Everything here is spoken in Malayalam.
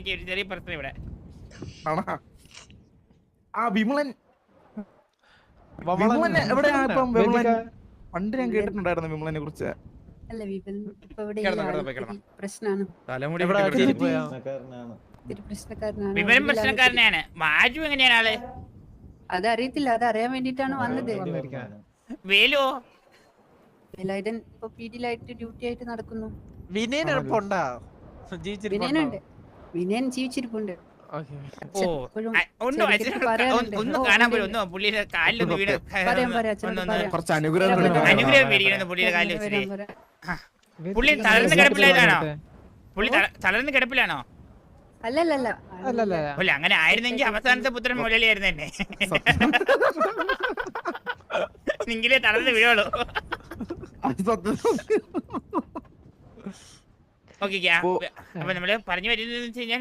എനിക്ക് ഒരു ചെറിയ പ്രശ്നം ഇവിടെ. ആ വിമലൻ എവിടെയാ ഇപ്പം? വിമലൻ പണ്ട് ഞാൻ കേട്ടിട്ടുണ്ടായിരുന്നു വിമലനെ കുറിച്ച്. അല്ല വിപിൻ ഇപ്പൊ ഇവിടെ പ്രശ്നമാണ്. വിവരം പ്രശ്നക്കാരനാണ്. മാജു എങ്ങനെയാണ് ആള്? അതറിയത്തില്ല, അതറിയാൻ വേണ്ടിട്ടാണ് വന്നത്. വേലോ വേലായുധൻ ഇപ്പൊ പീഡിയിലായിട്ട് ഡ്യൂട്ടി ആയിട്ട് നടക്കുന്നു. വിനയനുണ്ട്, വിനയൻ ജീവിച്ചിരിപ്പുണ്ട്. ഒന്ന് കാണാൻ പോലും ഒന്ന് പുള്ളിയുടെ കാലിലൊന്ന് വീട് കുറച്ച് അനുഗ്രഹം മേടിക്കണം പുള്ളിയുടെ കാലിൽ വെച്ചിട്ട്. പുള്ളി തളർന്ന് കിടപ്പിലാണോ? പുള്ളി തളർന്ന് കിടപ്പിലാണോ? അല്ലല്ല അല്ല, അങ്ങനെ ആയിരുന്നെങ്കിൽ അവസാനത്തെ പുത്രൻ മുരളിയായിരുന്നു തന്നെ. നിങ്ങളെ തളർന്ന് വീഴുള്ളൂ. ഓക്കെ, അപ്പൊ നമ്മള് പറഞ്ഞു വരുന്നത് വെച്ച് കഴിഞ്ഞാൽ